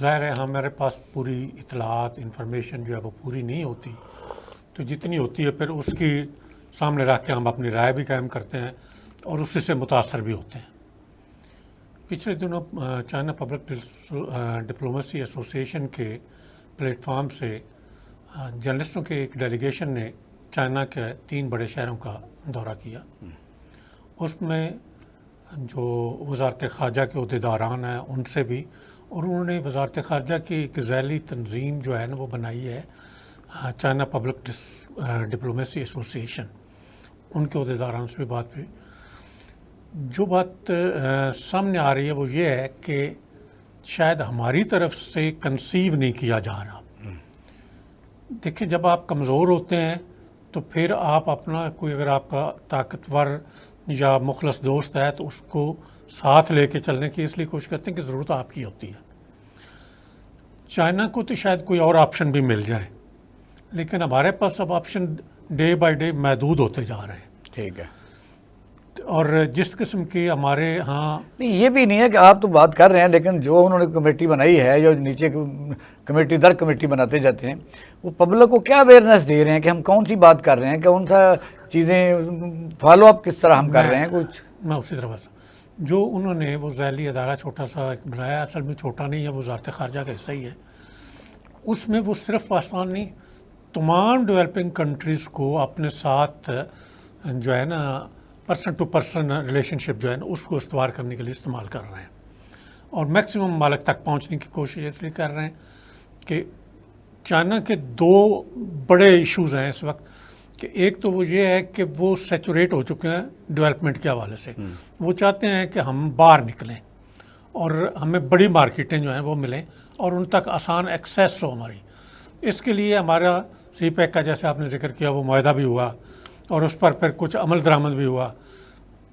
ظاہر ہے ہمارے پاس پوری اطلاعات انفارمیشن جو ہے وہ پوری نہیں ہوتی، تو جتنی ہوتی ہے پھر اس کی سامنے رکھ کے ہم اپنی رائے بھی قائم کرتے ہیں اور اسی سے متاثر بھی ہوتے ہیں۔ پچھلے دنوں چائنا پبلک ڈپلومیسی ایسوسیشن کے پلیٹ فارم سے جرنلسٹوں کے ایک ڈیلیگیشن نے چائنا کے 3 بڑے شہروں کا دورہ کیا۔ اس میں جو وزارت خارجہ کے عہدیداران ہیں ان سے بھی، اور انہوں نے وزارت خارجہ کی ایک ذیلی تنظیم جو ہے نا وہ بنائی ہے چائنا پبلک ڈپلومیسی ایسوسیشن، ان کے عہدیداران سے بھی بات ہوئی۔ جو بات سامنے آ رہی ہے وہ یہ ہے کہ شاید ہماری طرف سے کنسیو نہیں کیا جا رہا۔ دیکھیں جب آپ کمزور ہوتے ہیں تو پھر آپ اپنا کوئی اگر آپ کا طاقتور یا مخلص دوست ہے تو اس کو ساتھ لے کے چلنے کی اس لیے کوشش کرتے ہیں کہ ضرورت آپ کی ہوتی ہے۔ چائنا کو تو شاید کوئی اور آپشن بھی مل جائے، لیکن ہمارے پاس اب آپشن ڈے بائی ڈے محدود ہوتے جا رہے ہیں۔ ٹھیک ہے، اور جس قسم کی ہمارے ہاں نہیں یہ بھی نہیں ہے کہ آپ تو بات کر رہے ہیں، لیکن جو انہوں نے کمیٹی بنائی ہے یا نیچے کمیٹی در کمیٹی بناتے جاتے ہیں، وہ پبلک کو کیا اویئرنیس دے رہے ہیں کہ ہم کون سی بات کر رہے ہیں، کون سا چیزیں فالو اپ کس طرح ہم کر رہے ہیں کچھ؟ میں اسی طرح بس جو انہوں نے وہ ذیلی ادارہ چھوٹا سا ایک بنایا، اصل میں چھوٹا نہیں ہے، وہ وزارت خارجہ کا حصہ ہی ہے۔ اس میں وہ صرف پاکستان نہیں، تمام ڈیولپنگ کنٹریز کو اپنے ساتھ جو ہے نا پرسن ٹو پرسن ریلیشن شپ جو ہے نا اس کو استوار کرنے کے لیے استعمال کر رہے ہیں، اور میکسیمم ممالک تک پہنچنے کی کوشش اس لیے کر رہے ہیں کہ چائنا کے 2 بڑے ایشوز ہیں اس وقت، کہ ایک تو وہ یہ ہے کہ وہ سیچوریٹ ہو چکے ہیں ڈیولپمنٹ کے حوالے سے، وہ چاہتے ہیں کہ ہم باہر نکلیں اور ہمیں بڑی مارکیٹیں جو ہیں وہ ملیں اور ان تک آسان ایکسیس ہو ہماری۔ اس کے لیے ہمارا سی پیک کا جیسے آپ نے ذکر کیا وہ معاہدہ بھی ہوا، اور اس پر پھر کچھ عمل درآمد بھی ہوا،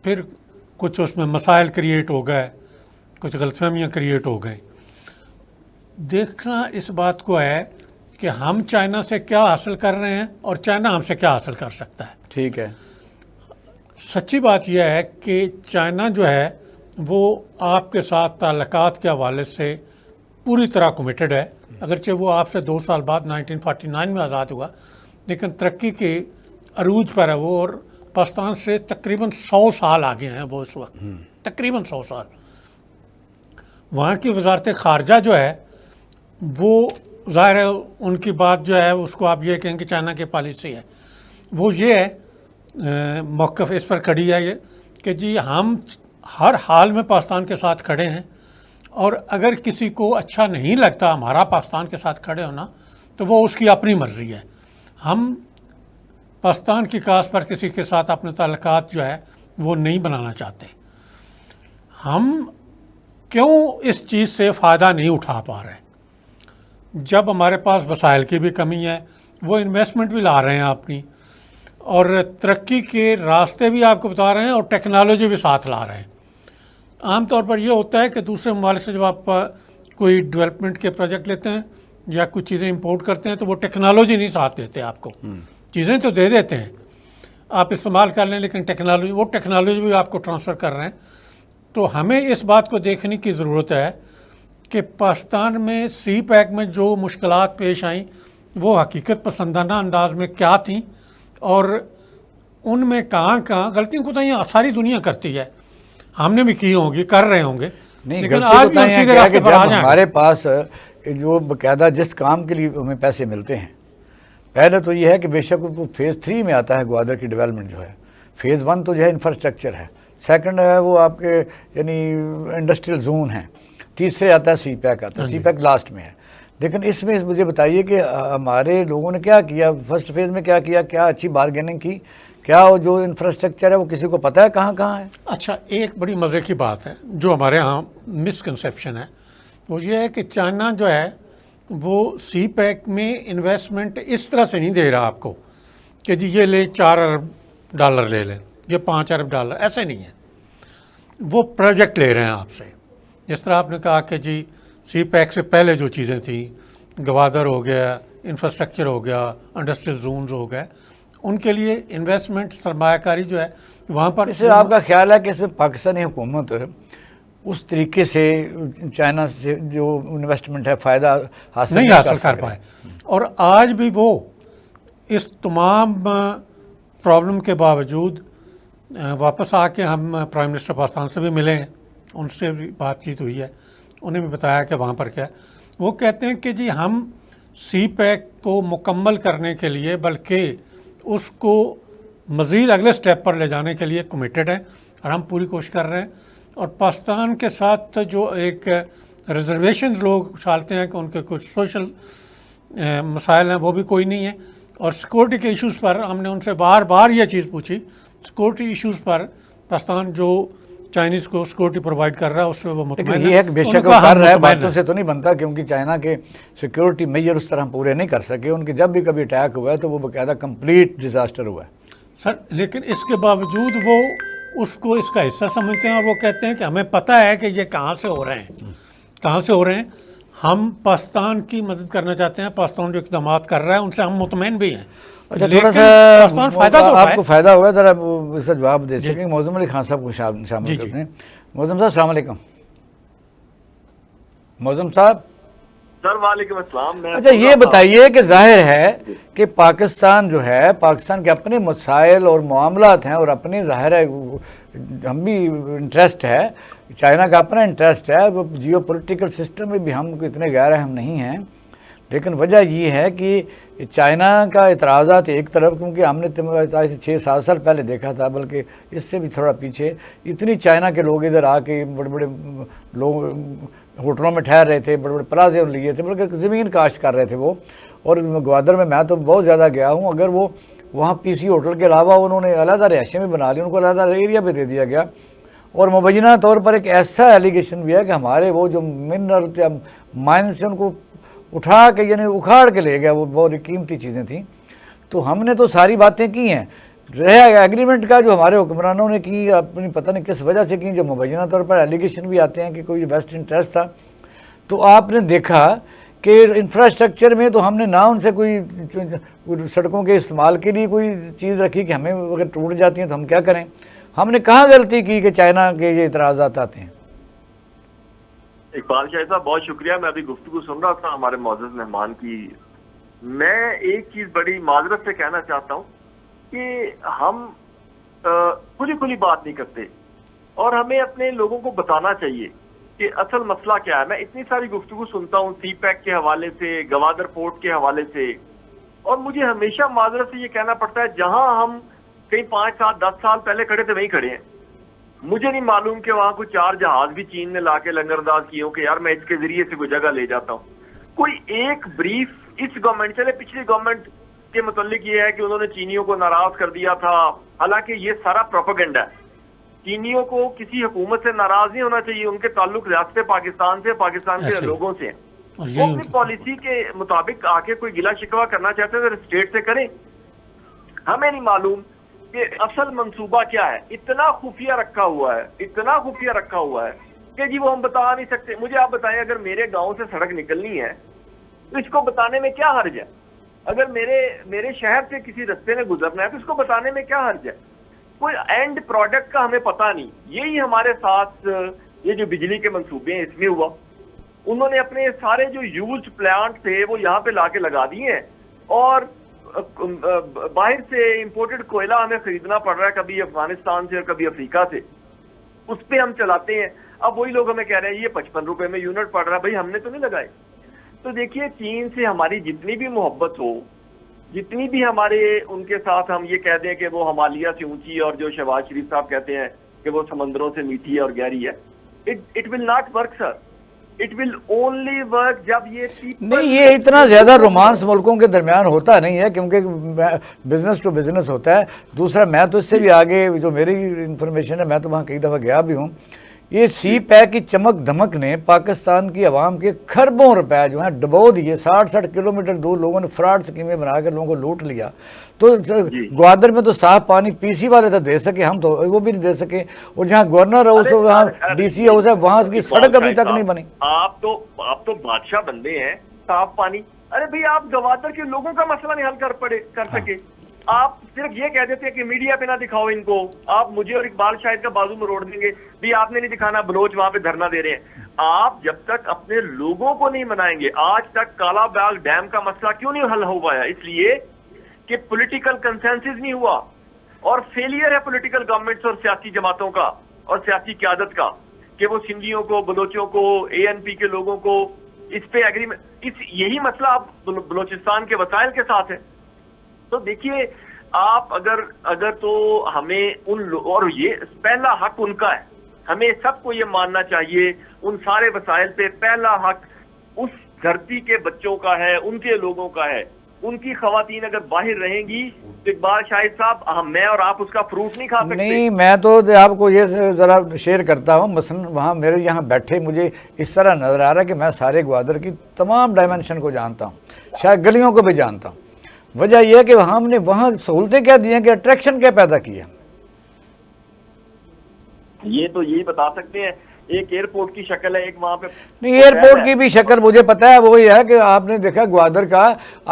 پھر کچھ اس میں مسائل کریٹ ہو گئے، کچھ غلط فہمیاں کریٹ ہو گئیں۔ دیکھنا اس بات کو ہے کہ ہم چائنا سے کیا حاصل کر رہے ہیں اور چائنا ہم سے کیا حاصل کر سکتا ہے۔ ٹھیک ہے، سچی بات یہ ہے کہ چائنا جو ہے وہ آپ کے ساتھ تعلقات کے حوالے سے پوری طرح کمیٹڈ ہے، اگرچہ وہ آپ سے 2 سال بعد 1949 میں آزاد ہوا، لیکن ترقی کے عروج پر ہے وہ، اور پاکستان سے تقریباً 100 سال آگے ہیں وہ اس وقت، تقریباً 100 سال۔ وہاں کی وزارت خارجہ جو ہے وہ ظاہر ہے ان کی بات جو ہے اس کو آپ یہ کہیں کہ چائنا کی پالیسی ہے، وہ یہ ہے موقف اس پر کھڑی ہے یہ کہ جی ہم ہر حال میں پاکستان کے ساتھ کھڑے ہیں، اور اگر کسی کو اچھا نہیں لگتا ہمارا پاکستان کے ساتھ کھڑے ہونا تو وہ اس کی اپنی مرضی ہے۔ ہم پاکستان کی کاس پر کسی کے ساتھ اپنے تعلقات جو ہے وہ نہیں بنانا چاہتے۔ ہم کیوں اس چیز سے فائدہ نہیں اٹھا پا رہے؟ جب ہمارے پاس وسائل کی بھی کمی ہے، وہ انویسٹمنٹ بھی لا رہے ہیں اپنی، اور ترقی کے راستے بھی آپ کو بتا رہے ہیں، اور ٹیکنالوجی بھی ساتھ لا رہے ہیں۔ عام طور پر یہ ہوتا ہے کہ دوسرے ممالک سے جب آپ کوئی ڈیولپمنٹ کے پروجیکٹ لیتے ہیں یا کچھ چیزیں امپورٹ کرتے ہیں تو وہ ٹیکنالوجی نہیں ساتھ دیتے آپ کو، چیزیں تو دے دیتے ہیں آپ استعمال کر لیں، لیکن ٹیکنالوجی بھی آپ کو ٹرانسفر کر رہے ہیں۔ تو ہمیں اس بات کو دیکھنے کی ضرورت ہے کہ پاکستان میں سی پیک میں جو مشکلات پیش آئیں وہ حقیقت پسندانہ انداز میں کیا تھیں، اور ان میں کہاں غلطیاں کوتاہیاں ساری دنیا کرتی ہے، ہم نے بھی کی ہوں گی، کر رہے ہوں گے، نہیں لیکن غلطی آج ہوتا بھی ہم ہے سیدھے کیا راستے کہ پر آ جب جائیں گے۔ ہمارے پاس جو باقاعدہ جس کام کے لیے ہمیں پیسے ملتے ہیں، پہلے تو یہ ہے کہ بے شک وہ فیز 3 میں آتا ہے گوادر کی ڈیولپمنٹ جو ہے، فیز 1 تو جو ہے انفراسٹرکچر ہے، سیکنڈ ہے وہ آپ کے یعنی انڈسٹریل زون ہیں، تیسرے آتا ہے سی پیک آتا ہے، سی پیک لاسٹ میں ہے۔ لیکن اس میں مجھے بتائیے کہ ہمارے لوگوں نے کیا کیا فرسٹ فیز میں، کیا اچھی بارگیننگ کی، کیا وہ جو انفراسٹرکچر ہے وہ کسی کو پتہ ہے کہاں ہے؟ اچھا، ایک بڑی مزے کی بات ہے جو ہمارے ہاں مسکنسیپشن ہے، وہ یہ ہے کہ چائنا جو ہے وہ سی پیک میں انویسٹمنٹ اس طرح سے نہیں دے رہا آپ کو کہ جی یہ لے $4 ارب لے لیں، یہ $5 ارب، ایسے نہیں ہے۔ وہ پروجیکٹ لے رہے ہیں آپ سے، جس طرح آپ نے کہا کہ جی سی پیک سے پہلے جو چیزیں تھیں، گوادر ہو گیا، انفراسٹرکچر ہو گیا، انڈسٹریل زونز ہو گئے، ان کے لیے انویسٹمنٹ سرمایہ کاری جو ہے وہاں پر اس سے آپ کا خیال ہے کہ اس میں پاکستانی حکومت اس طریقے سے چائنا سے جو انویسٹمنٹ ہے فائدہ حاصل نہیں حاصل کر سک پائے. اور آج بھی وہ اس تمام پرابلم کے باوجود واپس آ کے ہم پرائم منسٹر پاکستان سے بھی ملے ہیں, ان سے بھی بات چیت ہوئی ہے, انہیں بھی بتایا کہ وہاں پر کیا ہے. وہ کہتے ہیں کہ جی ہم سی پیک کو مکمل کرنے کے لیے بلکہ اس کو مزید اگلے سٹیپ پر لے جانے کے لیے کمیٹڈ ہیں اور ہم پوری کوشش کر رہے ہیں. اور پاکستان کے ساتھ جو ایک ریزرویشنز لوگ اچھالتے ہیں کہ ان کے کچھ سوشل مسائل ہیں وہ بھی کوئی نہیں ہے. اور سیکورٹی کے ایشوز پر ہم نے ان سے بار بار یہ چیز پوچھی, سیکورٹی ایشوز پر پاکستان جو چائنیز کو سیکورٹی پرووائڈ کر رہا ہے اس سے وہ مطمئن ہے. لیکن یہ ہے کہ بے شک وہ کر رہا ہے, باتوں سے تو نہیں بنتا, کیونکہ چائنا کے سیکورٹی میجر اس طرح ہم پورے نہیں کر سکے. ان کے جب بھی کبھی اٹیک ہوا ہے تو وہ باقاعدہ کمپلیٹ ڈیزاسٹر ہوا ہے سر. لیکن اس کے باوجود وہ اس کو اس کا حصہ سمجھتے ہیں اور وہ کہتے ہیں کہ ہمیں پتہ ہے کہ یہ کہاں سے ہو رہے ہیں, کہاں سے ہو رہے ہیں. ہم پاکستان کی مدد کرنا چاہتے ہیں, پاکستان جو اقدامات کر رہا ہے ان سے ہم مطمئن بھی ہیں. اچھا لیکن تھوڑا پاکستان فائدہ تو آپ کو فائدہ ہوگا, ذرا اس کا جواب دے سکیں. معظم علی خان صاحب کو شامل کرتے ہیں. معظم صاحب السلام علیکم. معظم صاحب سر وعلیکم السلام. اچھا یہ بتائیے کہ ظاہر ہے کہ پاکستان جو ہے, پاکستان کے اپنے مسائل اور معاملات ہیں اور اپنی ظاہر ہے ہم بھی انٹرسٹ ہے, چائنا کا اپنا انٹرسٹ ہے, وہ جیو پولیٹیکل سسٹم میں بھی ہم کو اتنے غیر اہم نہیں ہیں. لیکن وجہ یہ ہے کہ چائنا کا اعتراضات ایک طرف, کیونکہ ہم نے 6-7 سال پہلے دیکھا تھا, بلکہ اس سے بھی تھوڑا پیچھے, اتنی چائنا کے لوگ ادھر آ کے بڑے بڑے لوگ ہوٹلوں میں ٹھہر رہے تھے, بڑے بڑے پلازے لیے تھے, بلکہ زمین کاشت کر رہے تھے وہ. اور گوادر میں تو بہت زیادہ گیا ہوں, اگر وہ وہاں پی سی ہوٹل کے علاوہ انہوں نے علیحدہ رہائشیں بھی بنا لی, ان کو علیحدہ ایریا بھی دے دیا گیا. اور مبینہ طور پر ایک ایسا ایلیگیشن بھی ہے کہ ہمارے وہ جو منرل یا مائن سے ان کو اٹھا کے یعنی اکھاڑ کے لے گیا, وہ بہت قیمتی چیزیں تھیں. تو ہم نے تو ساری باتیں کی ہیں, رہا ایگریمنٹ کا جو ہمارے حکمرانوں نے کی اپنی پتہ نہیں کس وجہ سے کی, جو مبینہ طور پر ایلیگیشن بھی آتے ہیں کہ کوئی ویسٹ انٹرسٹ تھا. تو آپ نے دیکھا کہ انفراسٹرکچر میں تو ہم نے نہ ان سے کوئی سڑکوں کے استعمال کے لیے کوئی چیز رکھی کہ ہمیں اگر ٹوٹ جاتی ہیں تو ہم کیا کریں. ہم نے کہاں غلطی کی کہ چائنا کے یہ اعتراضات آتے ہیں. اقبال شاہ صاحب بہت شکریہ. میں ابھی گفتگو سن رہا تھا ہمارے معزز مہمان کی. میں ایک چیز بڑی معذرت سے کہنا چاہتا ہوں کہ ہم کھلی بات نہیں کرتے, اور ہمیں اپنے لوگوں کو بتانا چاہیے کہ اصل مسئلہ کیا ہے. میں اتنی ساری گفتگو سنتا ہوں سی پیک کے حوالے سے, گوادر پورٹ کے حوالے سے, اور مجھے ہمیشہ معذرت سے یہ کہنا پڑتا ہے جہاں ہم کہیں 5-7-10 سال پہلے کھڑے تھے وہیں کھڑے ہیں. مجھے نہیں معلوم کہ وہاں کوئی 4 جہاز بھی چین نے لا کے لنگر انداز کیے ہوں کہ یار میں اس کے ذریعے سے کوئی جگہ لے جاتا ہوں. کوئی ایک بریف اس گورنمنٹ, چلے پچھلی گورنمنٹ کے متعلق یہ ہے کہ انہوں نے چینیوں کو ناراض کر دیا تھا, حالانکہ یہ سارا پروپیگنڈا ہے. چینیوں کو کسی حکومت سے ناراض نہیں ہونا چاہیے, ان کے تعلق ریاست پاکستان سے, پاکستان کے لوگوں سے ہیں. وہ اپنی پالیسی کے مطابق آ کے کوئی گلا شکوہ کرنا چاہتے ہیں تو اسٹیٹ سے کریں. ہمیں نہیں معلوم کہ اصل منصوبہ کیا ہے. اتنا خفیہ رکھا ہوا ہے, اتنا خفیہ رکھا ہوا ہے کہ جی وہ ہم بتا نہیں سکتے. مجھے آپ بتائیں, اگر میرے گاؤں سے سڑک نکلنی ہے تو اس کو بتانے میں کیا حرج ہے؟ اگر میرے شہر سے کسی رستے میں گزرنا ہے تو اس کو بتانے میں کیا حرج ہے؟ کوئی اینڈ پروڈکٹ کا ہمیں پتہ نہیں. یہی ہمارے ساتھ یہ جو بجلی کے منصوبے ہیں اس میں ہوا. انہوں نے اپنے سارے جو یوزڈ پلانٹ تھے وہ یہاں پہ لا کے لگا دیے ہیں, اور باہر سے امپورٹڈ کوئلہ ہمیں خریدنا پڑ رہا ہے, کبھی افغانستان سے اور کبھی افریقہ سے, اس پہ ہم چلاتے ہیں. اب وہی لوگ ہمیں کہہ رہے ہیں یہ 55 روپے میں یونٹ پڑ رہا ہے. بھائی ہم نے تو نہیں لگائے. تو دیکھیے چین سے ہماری جتنی بھی محبت ہو, جتنی بھی ہمارے ان کے ساتھ ہم یہ کہہ دیں کہ وہ ہمالیہ سے اونچی, اور جو شہباز شریف صاحب کہتے ہیں کہ وہ سمندروں سے میٹھی ہے اور گہری ہے, it will not work sir. It will only work جب نہیں, یہ اتنا زیادہ رومانس ملکوں کے درمیان ہوتا نہیں ہے, کیونکہ بزنس ٹو بزنس ہوتا ہے. دوسرا میں تو اس سے بھی آگے جو میری انفارمیشن ہے, میں تو وہاں کئی دفعہ گیا بھی ہوں, یہ سی پیک کی چمک دھمک نے پاکستان کی عوام کے خربوں روپے جو ہیں ڈبو دیے. 60 کلومیٹر دور لوگوں نے فراڈ سکیمیں بنا کر لوگوں کو لوٹ لیا. تو گوادر میں تو صاف پانی پی سی والے تو دے سکے, ہم تو وہ بھی نہیں دے سکے. اور جہاں گورنر ہاؤس ہے, وہاں ڈی سی ہاؤس ہے, وہاں کی سڑک ابھی تک نہیں بنی. آپ تو بادشاہ بندے ہیں, صاف پانی. ارے بھئی آپ گوادر کے لوگوں کا مسئلہ نہیں حل کر سکے. آپ صرف یہ کہہ دیتے ہیں کہ میڈیا پہ نہ دکھاؤ ان کو, آپ مجھے اور اقبال شاہد کا بازو مروڑ دیں گے بھی آپ نے نہیں دکھانا, بلوچ وہاں پہ دھرنا دے رہے ہیں. آپ جب تک اپنے لوگوں کو نہیں منائیں گے, آج تک کالا باغ ڈیم کا مسئلہ کیوں نہیں حل ہو پایا؟ اس لیے کہ پولیٹیکل کنسنسس نہیں ہوا, اور فیلئر ہے پولیٹیکل گورنمنٹس اور سیاسی جماعتوں کا اور سیاسی قیادت کا کہ وہ سندھیوں کو, بلوچوں کو, اے این پی کے لوگوں کو اس پہ ایگریمنٹ, یہی مسئلہ اب بلوچستان کے وسائل کے ساتھ ہے. تو دیکھیے آپ اگر تو ہمیں اور یہ پہلا حق ان کا ہے, ہمیں سب کو یہ ماننا چاہیے ان سارے وسائل پہ پہلا حق اس دھرتی کے بچوں کا ہے, ان کے لوگوں کا ہے. ان کی خواتین اگر باہر رہیں گی تو اقبال شاہد صاحب, میں اور آپ اس کا فروٹ نہیں کھا سکتے. نہیں, میں تو آپ کو یہ ذرا شیئر کرتا ہوں. مثلا وہاں میرے یہاں بیٹھے مجھے اس طرح نظر آ رہا ہے کہ میں سارے گوادر کی تمام ڈائمنشن کو جانتا ہوں, شاید گلیوں کو بھی جانتا ہوں. وجہ یہ ہے کہ ہم نے وہاں سہولتیں کیا دی ہیں, کہ اٹریکشن کیا پیدا کی ہے. یہ تو یہی بتا سکتے ہیں, ایک ایئرپورٹ کی شکل ہے, ایک وہاں پہ نہیں, ایئرپورٹ کی بھی شکل مجھے پتا ہے. وہ یہ ہے کہ آپ نے دیکھا گوادر کا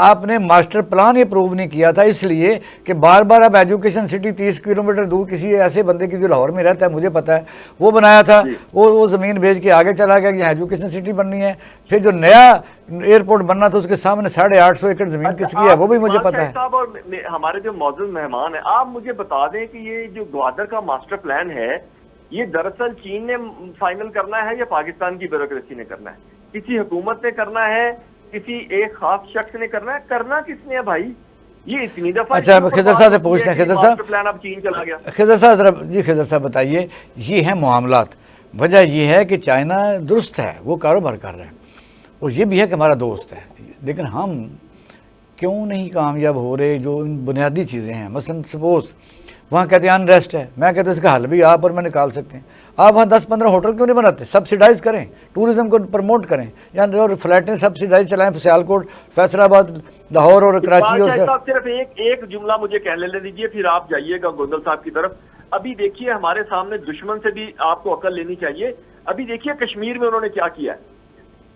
آپ نے ماسٹر پلان یہ اپروو نہیں کیا تھا, اس لیے کہ بار بار اب ایجوکیشن سٹی 30 کلومیٹر دور کسی ایسے بندے کی جو لاہور میں رہتا ہے, مجھے پتا ہے, وہ بنایا تھا. وہ زمین بیچ کے آگے چلا گیا کہ یہاں ایجوکیشن سٹی بننی ہے. پھر جو نیا ایئرپورٹ بننا تھا اس کے سامنے 850 ایکڑ زمین کس کی ہے وہ بھی مجھے پتا ہے. صاحب اور ہمارے جو معزز مہمان ہیں, آپ مجھے بتا دیں کہ یہ جو گوادر کا ماسٹر پلان ہے یہ دراصل چین نے فائنل کرنا ہے یا پاکستان کی بیوروکریسی نے کرنا ہے؟ کسی حکومت نے کرنا ہے, کسی ایک خاص شخص نے کرنا ہے؟ کرنا کس نے ہے بھائی؟ یہ اتنی دفعہ اچھا خضر صاحب سے پوچھتے ہیں. خضر صاحب پلان اب چین چلا گیا. خضر صاحب ذرا جی, خضر صاحب بتائیے, یہ ہیں معاملات. وجہ یہ ہے کہ چائنا درست ہے, وہ کاروبار کر رہے ہیں, اور یہ بھی ہے کہ ہمارا دوست ہے, لیکن ہم کیوں نہیں کامیاب ہو رہے جو ان بنیادی چیزیں ہیں. مثلا سپوز وہاں کہتے ہیں انریسٹ ہے, میں کہتا ہوں اس کا حل بھی آپ اور میں نکال سکتے ہیں. آپ وہاں 10-15 ہوٹل کیوں نہیں بناتے؟ سبسیڈائز کریں, ٹورزم کو پروموٹ کریں, یا اور فلیٹیں سبسیڈائز چلائیں, سیالکوٹ, فیصل آباد, لاہور اور کراچی. اور صرف ایک جملہ مجھے کہہ لے دیجیے, پھر آپ جائیے گا گوندل صاحب کی طرف. ابھی دیکھیے ہمارے سامنے دشمن سے بھی آپ کو عقل لینی چاہیے. ابھی دیکھیے کشمیر میں انہوں نے کیا کیا ہے,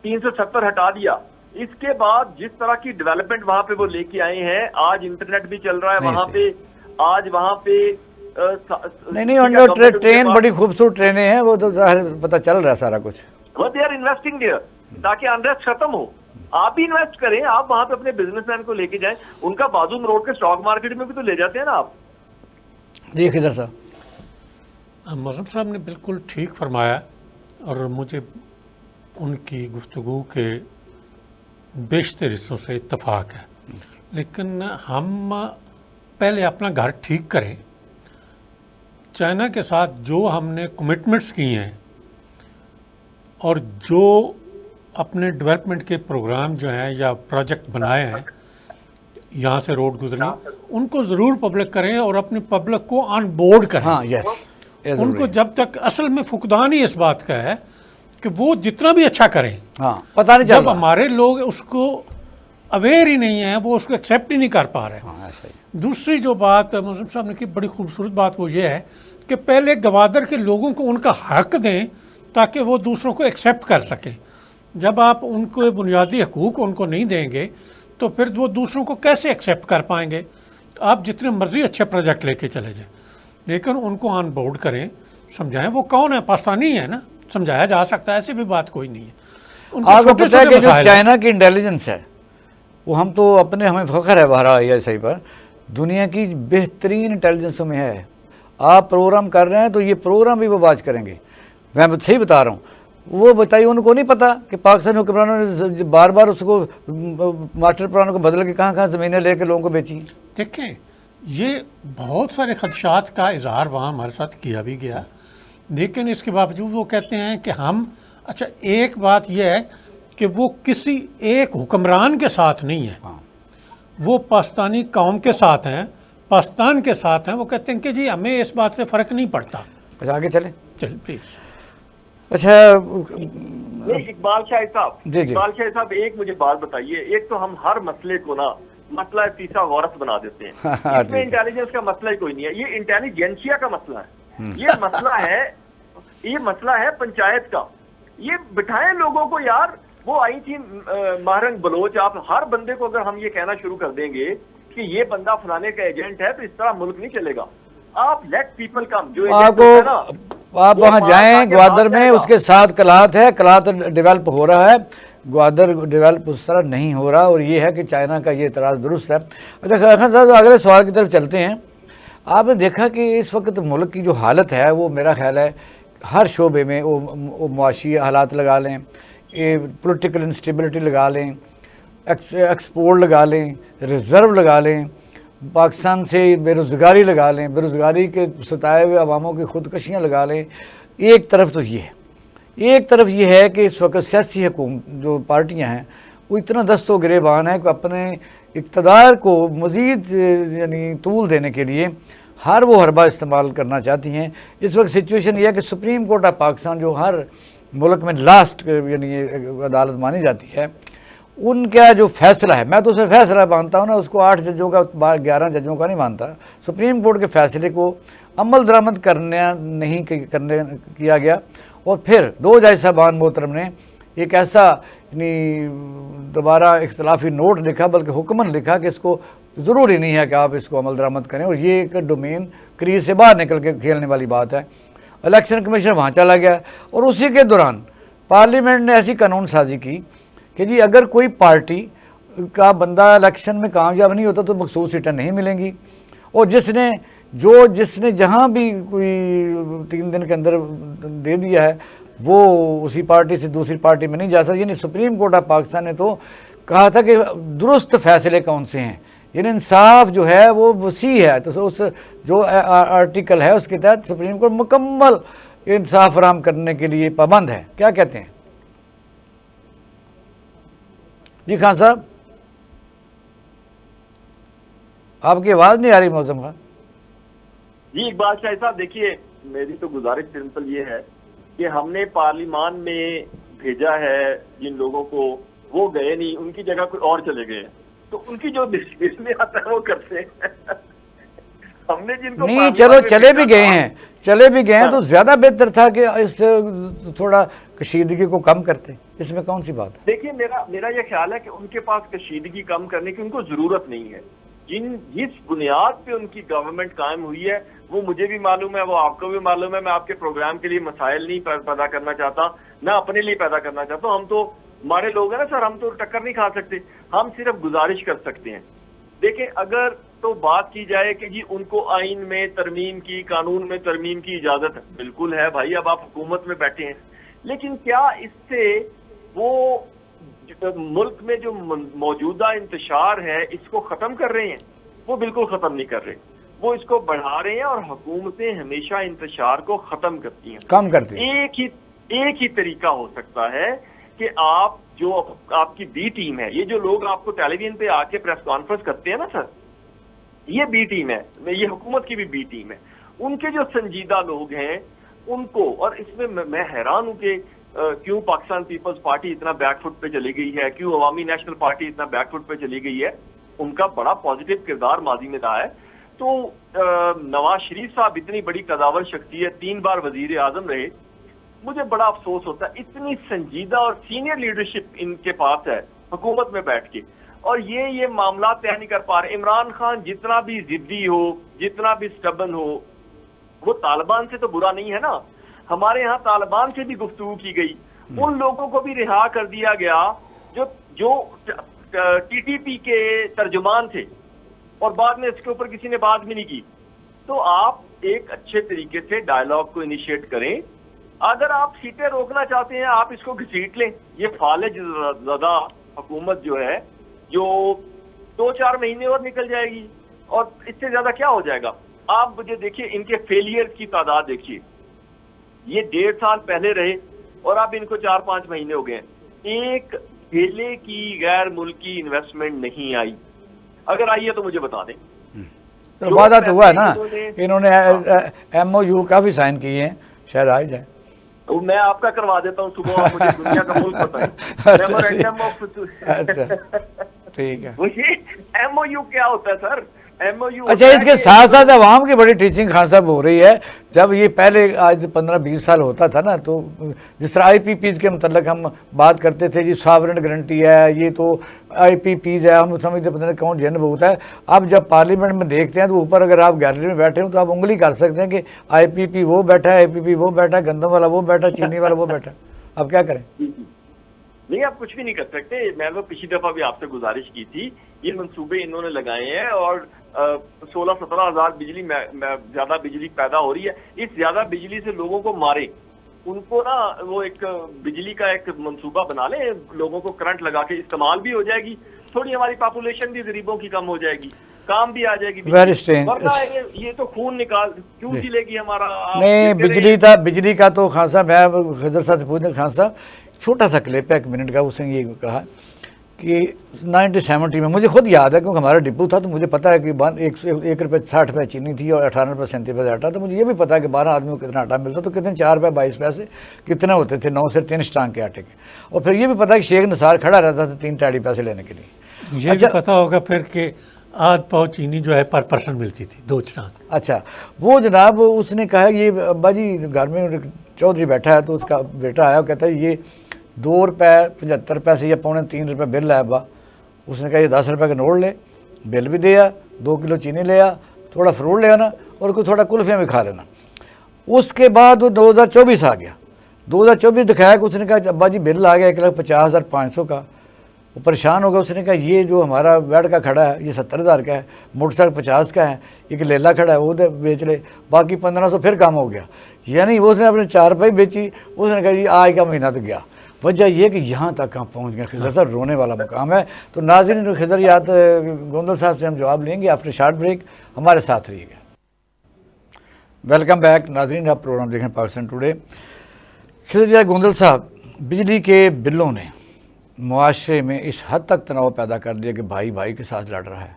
370 ہٹا دیا. اس کے بعد جس طرح کی ڈیولپمنٹ وہاں پہ وہ لے کے آئے ہیں, آج انٹرنیٹ بھی چل رہا ہے وہاں پہ, آج وہاں پہ نہیں, ٹرین بڑی خوبصورت ٹرینیں ہیں, وہ تو ظاہر پتہ چل رہا ہے سارا کچھ. دے آر انویسٹنگ دیئر تاکہ انریسٹ ختم ہو. آپ بھی انویسٹ کریں, آپ وہاں پہ اپنے بزنس مین کو لے کے جائیں, ان کا بازو مروڑ کے اسٹاک مارکیٹ میں بھی تو لے جاتے ہیں نا آپ. جی خضر صاحب. معظم صاحب نے بالکل ٹھیک فرمایا, اور مجھے ان کی گفتگو کے بیشتر حصوں سے اتفاق ہے. لیکن ہم پہلے اپنا گھر ٹھیک کریں. چائنا کے ساتھ جو ہم نے کمٹمنٹس کی ہیں اور جو اپنے ڈیولپمنٹ کے پروگرام جو ہیں یا پروجیکٹ بنائے ہیں, یہاں سے روڈ گزرنے, ان کو ضرور پبلک کریں اور اپنی پبلک کو آن بورڈ کریں. ہاں یس, ان کو جب تک اصل میں فقدان ہی اس بات کا ہے کہ وہ جتنا بھی اچھا کریں, ہاں پتہ نہیں چل جب رہا. ہمارے لوگ اس کو اویئر ہی نہیں ہیں, وہ اس کو ایکسیپٹ ہی نہیں کر پا رہے. ہاں ایسا ہی. دوسری جو بات معظم صاحب نے کی, بڑی خوبصورت بات وہ یہ ہے کہ پہلے گوادر کے لوگوں کو ان کا حق دیں تاکہ وہ دوسروں کو ایکسیپٹ کر سکیں. جب آپ ان کو بنیادی حقوق ان کو نہیں دیں گے تو پھر وہ دوسروں کو کیسے ایکسیپٹ کر پائیں گے؟ آپ جتنے مرضی اچھے پروجیکٹ لے کے چلے جائیں, لیکن ان کو آن بورڈ کریں, سمجھائیں. وہ کون ہے؟ پاکستانی ہے نا, سمجھایا جا سکتا ہے, ایسی بھی بات کوئی نہیں ہے. آپ کو پتہ ہے کہ جو چائنا کی انٹیلیجنس ہے وہ ہم تو اپنے, ہمیں فخر ہے بہرحال یہ صحیح پر, دنیا کی بہترین انٹیلیجنسوں میں ہے. آپ پروگرام کر رہے ہیں تو یہ پروگرام بھی وہ واچ کریں گے. میں صحیح بتا رہا ہوں. وہ بتائیے, ان کو نہیں پتا کہ پاکستانی حکمرانوں نے بار بار اس کو ماسٹر پلانوں کو بدل کے کہاں کہاں زمینیں لے کے لوگوں کو بیچی. دیکھیں, یہ بہت سارے خدشات کا اظہار وہاں ہمارے ساتھ کیا بھی گیا, لیکن اس کے باوجود وہ کہتے ہیں کہ ہم, اچھا ایک بات یہ ہے کہ وہ کسی ایک حکمران کے ساتھ نہیں ہے, وہ پاکستانی قوم کے ساتھ ہیں, پاکستان کے ساتھ ہیں. وہ کہتے ہیں کہ جی ہمیں اس بات سے فرق نہیں پڑتا. اچھا آگے چلیں. چل پلیز. اچھا اقبال شاہد صاحب, جی جی, اقبال شاہد صاحب ایک مجھے بات بتائیے. ایک تو ہم ہر مسئلے کو نا مسئلہ تیسرا غورت بنا دیتے ہیں. اس میں انٹیلیجنس کا مسئلہ ہی کوئی نہیں ہے, یہ انٹیلیجنسیا کا مسئلہ ہے. یہ مسئلہ ہے پنچایت کا. یہ بٹھائیں لوگوں کو یار. وہ آئی تھی مہرنگ بلوچ, آپ ہر بندے کو اگر ہم یہ کہنا شروع کر دیں گے کہ یہ بندہ فلانے کا ایجنٹ ہے تو اس طرح ملک نہیں چلے گا. آپ لیٹ پیپل کم. جو آپ وہاں جائیں گوادر میں، اس کے ساتھ کلات ہے، کلات ڈیولپ ہو رہا ہے، گوادر ڈیولپ اس طرح نہیں ہو رہا، اور یہ ہے کہ چائنا کا یہ اعتراض درست ہے. اچھا خان صاحب اگلے سوال کی طرف چلتے ہیں. آپ نے دیکھا کہ اس وقت ملک کی جو حالت ہے وہ میرا خیال ہے ہر شعبے میں، وہ معاشی حالات لگا لیں، پولیٹیکل انسٹیبلٹی لگا لیں، ایکسپورٹ لگا لیں، ریزرو لگا لیں، پاکستان سے بے روزگاری لگا لیں، بے روزگاری کے ستائے ہوئے عواموں کی خودکشیاں لگا لیں. ایک طرف تو یہ ہے، ایک طرف یہ ہے کہ اس وقت سیاسی حکومت جو پارٹیاں ہیں وہ اتنا دست و گریبان ہے کہ اپنے اقتدار کو مزید یعنی طول دینے کے لیے ہر وہ حربہ استعمال کرنا چاہتی ہیں. اس وقت سچویشن یہ ہے کہ سپریم کورٹ آف پاکستان جو ہر ملک میں لاسٹ یعنی عدالت مانی جاتی ہے، ان کا جو فیصلہ ہے، میں تو اسے فیصلہ مانتا ہوں نا، اس کو 8 ججوں کا 11 ججوں کا نہیں مانتا. سپریم کورٹ کے فیصلے کو عمل درآمد نہیں کیا گیا، اور پھر 2 جج صاحبان محترم نے ایک ایسا یعنی دوبارہ اختلافی نوٹ لکھا، بلکہ حکمن لکھا کہ اس کو ضروری نہیں ہے کہ آپ اس کو عمل درآمد کریں، اور یہ ایک ڈومین کریز سے باہر نکل کے کھیلنے والی بات ہے. الیکشن کمیشن وہاں چلا گیا، اور اسی کے دوران پارلیمنٹ نے ایسی قانون سازی کی کہ جی اگر کوئی پارٹی کا بندہ الیکشن میں کامیاب نہیں ہوتا تو مخصوص سیٹیں نہیں ملیں گی، اور جس نے جہاں بھی کوئی 3 دن کے اندر دے دیا ہے وہ اسی پارٹی سے دوسری پارٹی میں نہیں جا سکتا. یعنی سپریم کورٹ آف پاکستان نے تو کہا تھا کہ درست فیصلے کون سے ہیں، یعنی انصاف جو ہے وہ وسیع ہے. تو اس جو آرٹیکل ہے اس کے تحت سپریم کورٹ مکمل انصاف فراہم کرنے کے لیے پابند ہے. کیا کہتے ہیں جی خان صاحب؟ آپ کی آواز نہیں آ رہی معظم خان. جی اقبال شاہ صاحب دیکھیے، میری تو گزارش سمپل یہ ہے کہ ہم نے پارلیمان میں بھیجا ہے جن لوگوں کو، وہ گئے نہیں، ان کی جگہ کوئی اور چلے گئے، تو ان کی جو لسٹ میں آتا ہے وہ کرتے ہیں. ہم نے جن کو نہیں چلو چلے بھی گئے ہیں تو زیادہ بہتر تھا کہ اس تھوڑا کشیدگی کو کم کرتے. اس میں کون سی بات ہے؟ دیکھیے میرا یہ خیال ہے کہ ان کے پاس کشیدگی کم کرنے کی ان کو ضرورت نہیں ہے. جس بنیاد پہ ان کی گورنمنٹ قائم ہوئی ہے وہ مجھے بھی معلوم ہے، وہ آپ کو بھی معلوم ہے. میں آپ کے پروگرام کے لیے مسائل نہیں پیدا کرنا چاہتا، نہ اپنے لیے پیدا کرنا چاہتا ہوں. ہم تو ہمارے لوگ ہیں نا سر، ہم تو ٹکر نہیں کھا سکتے. ہم صرف گزارش کر سکتے ہیں. دیکھیں اگر تو بات کی جائے کہ جی ان کو آئین میں ترمیم کی، قانون میں ترمیم کی اجازت بالکل ہے بھائی، اب آپ حکومت میں بیٹھے ہیں، لیکن کیا اس سے وہ ملک میں جو موجودہ انتشار ہے اس کو ختم کر رہے ہیں؟ وہ بالکل ختم نہیں کر رہے، وہ اس کو بڑھا رہے ہیں. اور حکومتیں ہمیشہ انتشار کو ختم کرتی ہیں، کم کرتی ہیں. ایک ہی طریقہ ہو سکتا ہے کہ آپ کی بی ٹیم ہے، یہ جو لوگ آپ کو ٹیلی ویژن پہ آ کے پریس کانفرنس کرتے ہیں نا سر، یہ بی ٹیم ہے، یہ حکومت کی بھی بی ٹیم ہے. ان کے جو سنجیدہ لوگ ہیں ان کو، اور اس میں حیران ہوں کہ کیوں پاکستان پیپلز پارٹی اتنا بیک فٹ پہ چلی گئی ہے، کیوں عوامی نیشنل پارٹی اتنا بیک فٹ پہ چلی گئی ہے. ان کا بڑا پازیٹیو کردار ماضی میں رہا ہے. تو نواز شریف صاحب اتنی بڑی قداور شخصیت، 3 بار وزیر اعظم رہے، مجھے بڑا افسوس ہوتا ہے اتنی سنجیدہ اور سینئر لیڈرشپ ان کے پاس ہے حکومت میں بیٹھ کے، اور یہ معاملات طے نہیں کر پا رہے. عمران خان جتنا بھی ضدی ہو، جتنا بھی سٹبن ہو، وہ طالبان سے تو برا نہیں ہے نا. ہمارے ہاں طالبان سے بھی گفتگو کی گئی، ان لوگوں کو بھی رہا کر دیا گیا جو ٹی ٹی پی کے ترجمان تھے، اور بعد میں اس کے اوپر کسی نے بات بھی نہیں کی. تو آپ ایک اچھے طریقے سے ڈائیلاگ کو انیشیٹ کریں. اگر آپ سیٹیں روکنا چاہتے ہیں آپ اس کو گھسیٹ لیں. یہ فالج زدہ حکومت جو ہے، جو 2-4 مہینے اور نکل جائے گی، اور اس سے زیادہ کیا ہو جائے گا. آپ مجھے دیکھیے ان کے فیلئر کی تعداد دیکھیے، یہ 1.5 سال پہلے رہے اور اب ان کو 4-5 مہینے ہو گئے. ایک ٹھیلے کی غیر ملکی انویسٹمنٹ نہیں آئی. اگر آئی ہے تو مجھے بتا دیں. وعدہ تو ہوا ہے نا، انہوں نے ایم او یو کافی سائن کیے ہیں، شاید آ جائیں. میں آپ کا کروا دیتا ہوں صبح، آپ مجھے دنیا کا ملک بتائیں. ٹھیک ہے. ایم او یو کیا ہوتا ہے سر؟ MOU اچھا اس کے ساتھ ساتھ عوام کی بڑی ٹیچنگ خان صاحب ہو رہی ہے. جب یہ پہلے آج 15-20 سال ہوتا تھا نا, تو جس طرح IPPs کے متعلق ہم بات کرتے تھے, جی ساورن گارنٹی ہے, یہ تو IPPs ہے, ہم سمجھتے پتہ نہیں کون جن ہوتا ہے. اب جب پارلیمنٹ میں دیکھتے ہیں تو اوپر اگر آپ گیلری میں بیٹھے ہوں تو آپ انگلی کر سکتے ہیں کہ IPP وہ بیٹھا ہے, IPP وہ بیٹھا ہے, گندم والا وہ بیٹھا, چینی والا وہ بیٹھا. اب کیا کریں؟ نہیں, آپ کچھ بھی نہیں کر سکتے. میں تو پچھلی دفعہ بھی آپ سے گزارش کی تھی, یہ منصوبے انہوں نے لگائے ہیں اور 16-17 ہزار زیادہ بجلی پیدا ہو رہی ہے. اس زیادہ بجلی سے لوگوں کو مارے, ان کو نا وہ ایک بجلی کا ایک منصوبہ بنا لیں, لوگوں کو کرنٹ لگا کے استعمال بھی ہو جائے گی, تھوڑی ہماری پاپولیشن بھی غریبوں کی کم ہو جائے گی, کام بھی آ جائے گی. Very strange. ورنہ یہ تو خون نکال کیوں چلے گی ہمارا. نہیں, بجلی کا تو خان صاحب, میں خضر صاحب سے پوچھنا, خان صاحب چھوٹا سا کلپ ہے 1 منٹ کا, اس نے یہ کہا کہ 1970 میں, مجھے خود یاد ہے کیونکہ ہمارا ڈپو تھا تو مجھے پتا ہے کہ 1 روپے 60 پیسے چینی تھی اور 18 روپے 37 پیسے آٹا. تو مجھے یہ بھی پتا ہے کہ 12 آدمیوں کو کتنا آٹا ملتا, تو کتنے 4 روپے 22 پیسے کتنے ہوتے تھے 9 سے 3 اسٹانگ کے آٹے کے. اور پھر یہ بھی پتا ہے کہ شیخ نثار کھڑا رہتا تھا 3 ٹیڑی پیسے لینے کے لیے. یہ بھی پتا ہوگا پھر کہ آدھ پاؤ چینی جو ہے پر پرسن ملتی تھی 2 اسٹانگ. اچھا, وہ جناب اس نے کہا یہ ابا جی گھر میں چودھری بیٹھا ہے, تو اس کا بیٹا آیا, کہتا ہے یہ 2 روپے 75 پیسے یا 2.25 روپے بل ہے ابا. اس نے کہا یہ 10 روپے کا نوٹ لے, بل بھی دیا, 2 کلو چینی لیا, تھوڑا فروٹ لے آنا اور کوئی تھوڑا کلفیاں بھی کھا لینا. اس کے بعد وہ 2024 آ گیا. 2024 دکھایا کہ اس نے کہا ابا جی بل آ گیا 1,50,500 کا. وہ پریشان ہو گیا, اس نے کہا یہ جو ہمارا بیڈ کا کھڑا ہے یہ 70,000 کا ہے, موٹر سائیکل 50 کا ہے, ایک لیلا کھڑا ہے وہ بیچ لے, باقی 1500 پھر کام ہو گیا. یعنی وہ اس نے اپنے 4 روپے بیچی. اس نے کہا جی آج کا مہینہ تو گیا. وجہ یہ کہ یہاں تک ہم پہنچ گئے. خضر صاحب رونے والا مقام ہے. تو ناظرین, خضر یاد گوندل صاحب سے ہم جواب لیں گے آفٹر شارٹ بریک. ہمارے ساتھ رہیے گا. ویلکم بیک ناظرین, آپ پروگرام دیکھیں پاکستان ٹوڈے. خضر یاد گوندل صاحب, بجلی کے بلوں نے معاشرے میں اس حد تک تناؤ پیدا کر دیا کہ بھائی بھائی کے ساتھ لڑ رہا ہے.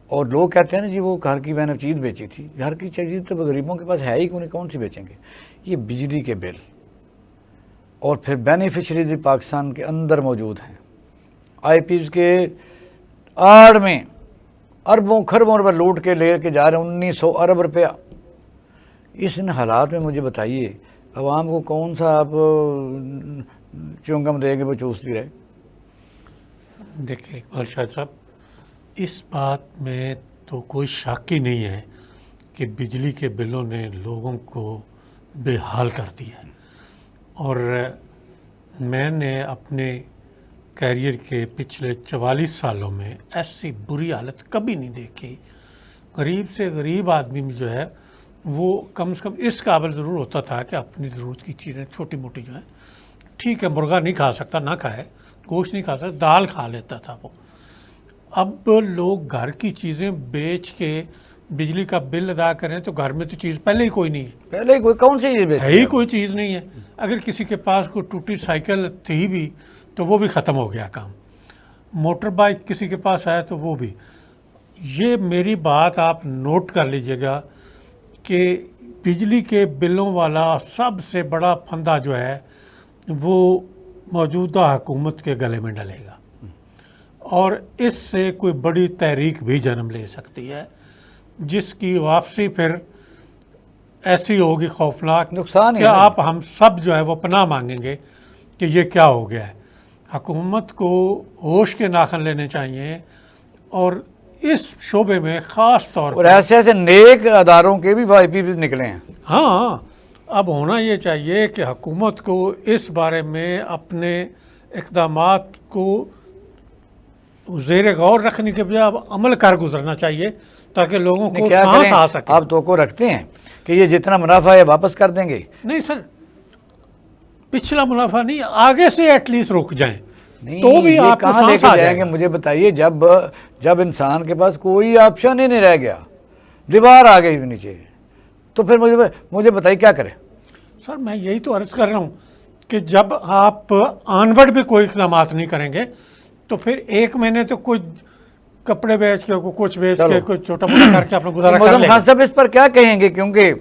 اور لوگ کہتے ہیں نا جی وہ گھر کی میں نے چیز بیچی تھی, گھر کی چیز تو غریبوں کے پاس ہے ہی کون سی بیچیں گے. یہ بجلی کے بل اور پھر بینیفیشریز پاکستان کے اندر موجود ہیں. IPPs کے آڑ میں اربوں خربوں روپے لوٹ کے لے کے جا رہے ہیں, 1900 ارب روپیہ. اس ان حالات میں مجھے بتائیے عوام کو کون سا آپ چونگم دیں گے وہ چوستی رہے. دیکھیں اقبال شاہ صاحب, اس بات میں تو کوئی شک ہی نہیں ہے کہ بجلی کے بلوں نے لوگوں کو بے حال کر دیا ہے. اور میں نے اپنے کیریئر کے پچھلے 44 سالوں میں ایسی بری حالت کبھی نہیں دیکھی. غریب سے غریب آدمی جو ہے وہ کم سے کم اس قابل ضرور ہوتا تھا کہ اپنی ضرورت کی چیزیں چھوٹی موٹی جو ہیں, ٹھیک ہے مرغا نہیں کھا سکتا نہ کھائے, گوشت نہیں کھا سکتا, دال کھا لیتا تھا وہ. اب لوگ گھر کی چیزیں بیچ کے بجلی کا بل ادا کریں تو گھر میں تو چیز پہلے ہی کوئی نہیں ہے. پہلے کوئی کون سی چیز ہے ہی کوئی چیز نہیں ہے. اگر کسی کے پاس کوئی ٹوٹی سائیکل تھی بھی تو وہ بھی ختم ہو گیا کام. موٹر بائک کسی کے پاس ہے تو وہ بھی. یہ میری بات آپ نوٹ کر لیجئے گا کہ بجلی کے بلوں والا سب سے بڑا پھندہ جو ہے وہ موجودہ حکومت کے گلے میں ڈلے گا, اور اس سے کوئی بڑی تحریک بھی جنم لے سکتی ہے جس کی واپسی پھر ایسی ہوگی خوفناک نقصان کہ آپ ہم سب جو ہے وہ پناہ مانگیں گے کہ یہ کیا ہو گیا ہے. حکومت کو ہوش کے ناخن لینے چاہیے اور اس شعبے میں خاص طور پر, اور ایسے نیک اداروں کے بھی IPPs نکلے ہیں. ہاں, اب ہونا یہ چاہیے کہ حکومت کو اس بارے میں اپنے اقدامات کو زیر غور رکھنے کے بجائے اب عمل کر گزرنا چاہیے تاکہ لوگوں کو سانس آ سکے. آپ توقع رکھتے ہیں کہ یہ جتنا منافع ہے واپس کر دیں گے؟ نہیں سر, پچھلا منافع نہیں, آگے سے ایٹ لیسٹ رک جائیں نہیں, تو بھی آپ کو کہاں لے سانس کے آ جائیں جائے گے. گا. مجھے بتائیے جب انسان کے پاس کوئی آپشن ہی نہیں رہ گیا, دیوار آ گئی نیچے, تو پھر مجھے بتائیے کیا کرے. سر میں یہی تو عرض کر رہا ہوں کہ جب آپ آنورڈ بھی کوئی اقدامات نہیں کریں گے تو پھر 1 مہینے تو کوئی کپڑے بیچ کے کوئی کچھ بیچ کے کوئی چھوٹا موٹا کر کے اپنا گزارا کر لے گا. خان صاحب اس پر کیا کہیں گے, کیونکہ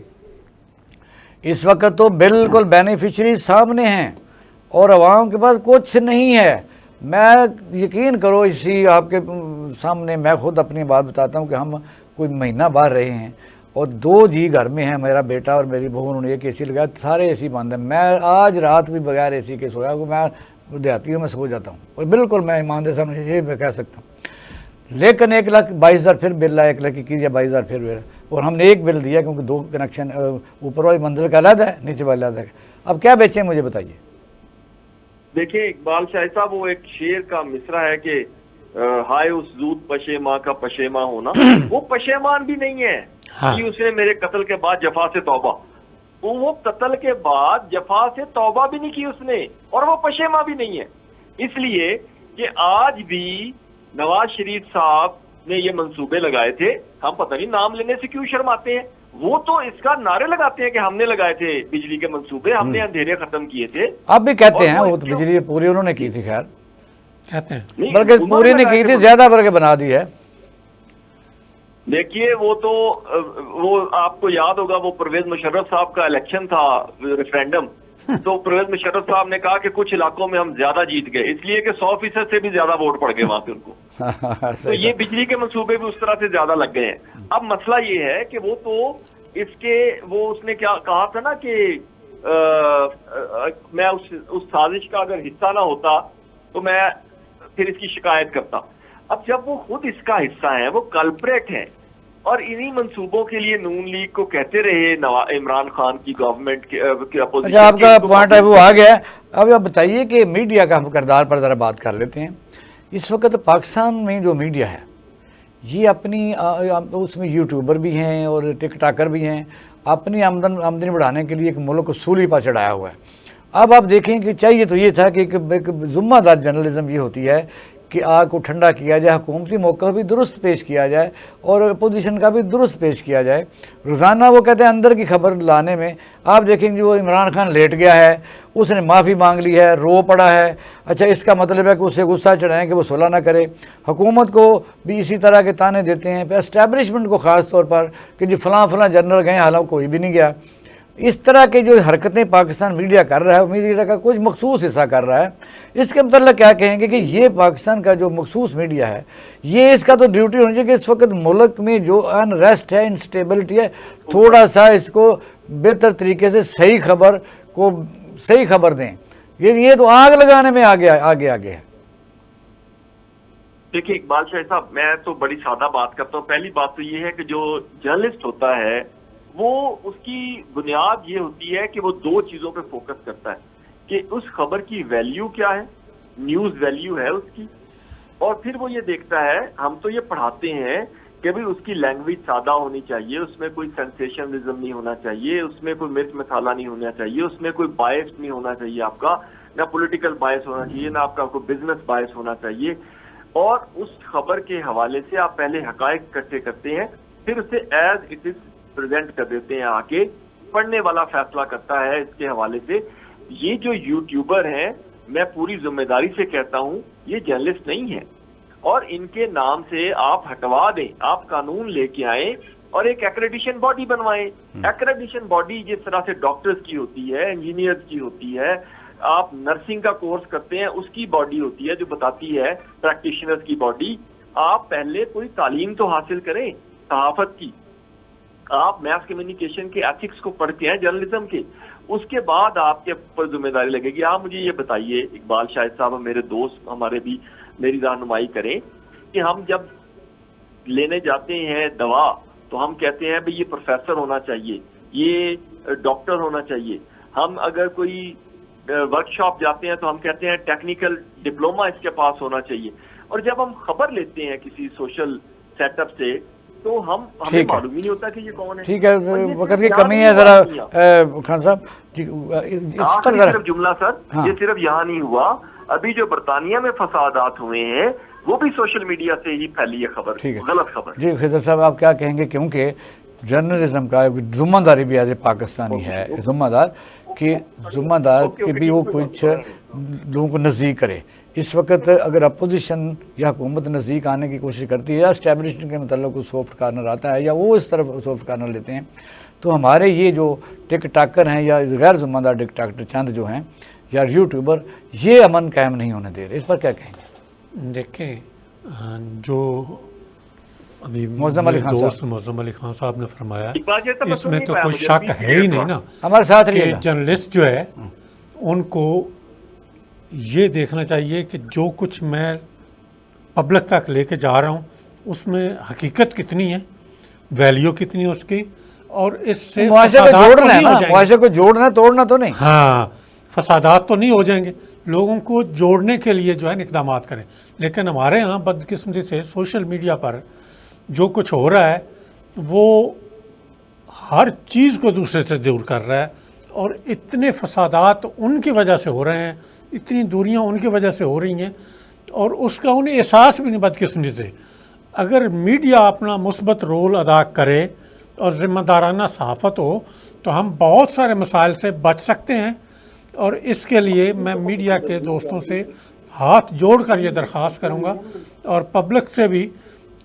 اس وقت تو بالکل بینیفیشری سامنے ہیں اور عوام کے پاس کچھ نہیں ہے. میں یقین کرو اسی آپ کے سامنے میں خود اپنی بات بتاتا ہوں کہ ہم کوئی مہینہ باہر رہے ہیں اور 2 جی گھر میں ہیں، میرا بیٹا اور میری بہو، انہوں نے ایک اے سی لگایا، سارے اے سی بند ہیں. میں آج رات بھی بغیر اے سی کے سویا، میں دیہاتی ہوں، میں سو جاتا ہوں، اور بالکل میں ایمانداری کے سامنے یہ میں کہہ سکتا ہوں. لیکن 1,22,000 پھر بل آیا، 1,21,000 یا 22,000 پھر بل، اور ہم نے ایک بل دیا کیونکہ 2 کنیکشن اوپر والی منزل کا علیحدہ ہے، نیچے والا علیحدہ ہے. اب کیا بیچیں مجھے بتائیے. دیکھیں اقبال شاہ صاحب، وہ ایک شعر کا مصرع ہے کہ ہائے اس زود پشیماں کا پشیماں ہونا. وہ پشیمان بھی نہیں ہے کہ اس نے میرے قتل کے بعد جفا سے توبہ، وہ قتل کے بعد جفا سے توبہ بھی نہیں کی اس نے، اور وہ پشیماں بھی نہیں ہے. اس لیے کہ آج بھی نواز شریف صاحب نے یہ منصوبے لگائے تھے، ہم پتہ نہیں نام لینے سے کیوں شرماتے ہیں، وہ تو اس کا نعرے لگاتے ہیں کہ ہم نے لگائے تھے بجلی کے منصوبے، ہم نے اندھیرے ختم کیے تھے. اب بھی کہتے ہیں وہ تو بجلی پوری انہوں نے کی تھی، خیر کہتے ہیں نہیں، بلکہ انہوں پوری نے نہیں لگائے کی تھے تھی، زیادہ بلکہ بنا دی ہے. دیکھیے وہ آپ کو یاد ہوگا، وہ پرویز مشرف صاحب کا الیکشن تھا، ریفرینڈم، تو پرویز مشرف صاحب نے کہا کہ کچھ علاقوں میں ہم زیادہ جیت گئے، اس لیے کہ 100% سے بھی زیادہ ووٹ پڑ گئے وہاں پہ ان کو. تو یہ بجلی کے منصوبے بھی اس طرح سے زیادہ لگ گئے ہیں. اب مسئلہ یہ ہے کہ وہ تو اس نے کیا کہا تھا نا کہ میں اس سازش کا اگر حصہ نہ ہوتا تو میں پھر اس کی شکایت کرتا. اب جب وہ خود اس کا حصہ ہیں، وہ کلپریٹ ہیں، اور انہی منصوبوں کے لیے نون لیگ کو کہتے رہے عمران خان کی گورنمنٹ کے اپوزیشن. اچھا، آپ کا پوائنٹ ہے وہ آ گیا. اب آپ بتائیے کہ میڈیا کا کردار پر ذرا بات کر لیتے ہیں. اس وقت پاکستان میں جو میڈیا ہے یہ اپنی اس میں یوٹیوبر بھی ہیں اور ٹک ٹاکر بھی ہیں، اپنی آمدنی بڑھانے کے لیے ایک ملک کو سولی پر چڑھایا ہوا ہے. اب آپ دیکھیں کہ چاہیے تو یہ تھا کہ ایک ذمہ دار جرنلزم یہ ہوتی ہے کہ آگ کو ٹھنڈا کیا جائے، حکومتی موقع بھی درست پیش کیا جائے اور اپوزیشن کا بھی درست پیش کیا جائے. روزانہ وہ کہتے ہیں اندر کی خبر لانے میں آپ دیکھیں گے وہ عمران خان لیٹ گیا ہے، اس نے معافی مانگ لی ہے، رو پڑا ہے. اچھا، اس کا مطلب ہے کہ اسے غصہ چڑھائیں کہ وہ صلح نہ کرے. حکومت کو بھی اسی طرح کے تانے دیتے ہیں، پھر اسٹیبلشمنٹ کو خاص طور پر کہ جی فلاں جنرل گئے، حالانکہ کوئی بھی نہیں گیا. اس طرح کے جو حرکتیں پاکستان میڈیا کر رہا ہے، میڈیا کا کچھ مخصوص حصہ کر رہا ہے. اس کے متعلق کیا کہیں گے کہ یہ پاکستان کا جو مخصوص میڈیا ہے، یہ اس کا تو ڈیوٹی ہونی چاہیے کہ اس وقت ملک میں جو انریسٹ ہے، انسٹیبلٹی ہے، تھوڑا سا اس کو بہتر طریقے سے صحیح خبر دیں. یہ تو آگ لگانے میں آگے ہے. دیکھیے اقبال شاہ صاحب، میں تو بڑی سادہ بات کرتا ہوں. پہلی بات تو یہ ہے کہ جو جرنلسٹ ہوتا ہے وہ اس کی بنیاد یہ ہوتی ہے کہ وہ 2 چیزوں پہ فوکس کرتا ہے کہ اس خبر کی ویلیو کیا ہے، نیوز ویلیو ہے اس کی، اور پھر وہ یہ دیکھتا ہے، ہم تو یہ پڑھاتے ہیں کہ بھی اس کی لینگویج سادہ ہونی چاہیے، اس میں کوئی سینسیشنلزم نہیں ہونا چاہیے، اس میں کوئی مرچ مسالہ نہیں ہونا چاہیے، اس میں کوئی بائس نہیں ہونا چاہیے، آپ کا نہ پولیٹیکل بائس ہونا چاہیے، نہ آپ کا کوئی بزنس بائس ہونا چاہیے. اور اس خبر کے حوالے سے آپ پہلے حقائق اکٹھے کرتے ہیں، پھر اسے ایز اٹ از پریزنٹ کر دیتے ہیں. آ کے پڑھنے والا فیصلہ کرتا ہے اس کے حوالے سے. یہ جو یوٹیوبر ہیں، میں پوری ذمہ داری سے کہتا ہوں، یہ جرنلسٹ نہیں ہیں، اور ان کے نام سے آپ ہٹوا دیں، آپ قانون لے کے آئیں اور ایک ایکریڈیشن باڈی بنوائیں. ایکریڈیشن باڈی جس طرح سے ڈاکٹرز کی ہوتی ہے، انجینئرز کی ہوتی ہے، آپ نرسنگ کا کورس کرتے ہیں اس کی باڈی ہوتی ہے جو بتاتی ہے، پریکٹیشنرز کی باڈی. آپ پہلے کوئی تعلیم تو حاصل کریں صحافت کی، آپ میس کمیونیکیشن کے ایتھکس کو پڑھتے ہیں جرنلزم کے، اس کے بعد آپ کے اوپر ذمہ داری لگے گی. آپ مجھے یہ بتائیے اقبال شاہد صاحب، میرے دوست ہمارے بھی میری رہنمائی کریں کہ ہم جب لینے جاتے ہیں دوا تو ہم کہتے ہیں بھئی یہ پروفیسر ہونا چاہیے، یہ ڈاکٹر ہونا چاہیے. ہم اگر کوئی ورک شاپ جاتے ہیں تو ہم کہتے ہیں ٹیکنیکل ڈپلوما اس کے پاس ہونا چاہیے. اور جب ہم خبر لیتے ہیں کسی سوشل سیٹ اپ سے تو ہمیں معلوم ہی نہیں ہوتا کہ یہ کون ہے. ٹھیک ہے، وقت کی کمی ہے ذرا خان صاحب اس پر صرف جملہ سر، یہ صرف یہاں نہیں ہوا، ابھی جو برطانیہ میں فسادات ہوئے ہیں وہ بھی سوشل میڈیا سے ہی پھیلی ہے خبر، غلط خبر. جی خضر صاحب، آپ کیا کہیں گے؟ کیونکہ جرنلزم کا ذمہ داری بھی ایز اے پاکستانی ہے، ذمہ دار کہ بھی وہ کچھ لوگوں کو نزدیک کرے. اس وقت اگر اپوزیشن یا حکومت نزدیک آنے کی کوشش کرتی ہے یا اسٹیبلشمنٹ کے متعلق کوئی سافٹ کارنر آتا ہے یا وہ اس طرف سافٹ کارنر لیتے ہیں، تو ہمارے یہ جو ٹک ٹاکر ہیں یا غیر ذمہ دار ٹک ٹاکر چند جو ہیں یا یوٹیوبر یہ امن قائم نہیں ہونے دے رہے، اس پر کیا کہیں گے؟ دیکھیں جو ابھی معظم علی خان دوست معظم علی خان صاحب نے فرمایا اقبال جیسا اس میں نہیں تو پایا کوئی مجھے، شک please ہے ہی نہیں نا ہمارے ساتھ کہ رہیے گا۔ جرنلسٹ جو ہے ان کو یہ دیکھنا چاہیے کہ جو کچھ میں پبلک تک لے کے جا رہا ہوں اس میں حقیقت کتنی ہے، ویلیو کتنی ہے اس کی، اور اس سے معاشرے کو فسادات تو جوڑنا ہے نہیں ہو نا، جائیں گے۔ معاشرے کو جوڑنا ہے، توڑنا تو نہیں۔ ہاں فسادات تو نہیں ہو جائیں گے، لوگوں کو جوڑنے کے لیے جو ہے اقدامات کریں۔ لیکن ہمارے ہاں بدقسمتی سے سوشل میڈیا پر جو کچھ ہو رہا ہے وہ ہر چیز کو دوسرے سے دور کر رہا ہے، اور اتنے فسادات ان کی وجہ سے ہو رہے ہیں، اتنی دوریاں ان کی وجہ سے ہو رہی ہیں، اور اس کا انہیں احساس بھی نہیں بدقسمتی سے۔ اگر میڈیا اپنا مثبت رول ادا کرے اور ذمہ دارانہ صحافت ہو تو ہم بہت سارے مسائل سے بچ سکتے ہیں، اور اس کے لیے میں میڈیا کے دوستوں سے ہاتھ جوڑ کر یہ درخواست کروں گا، اور پبلک سے بھی،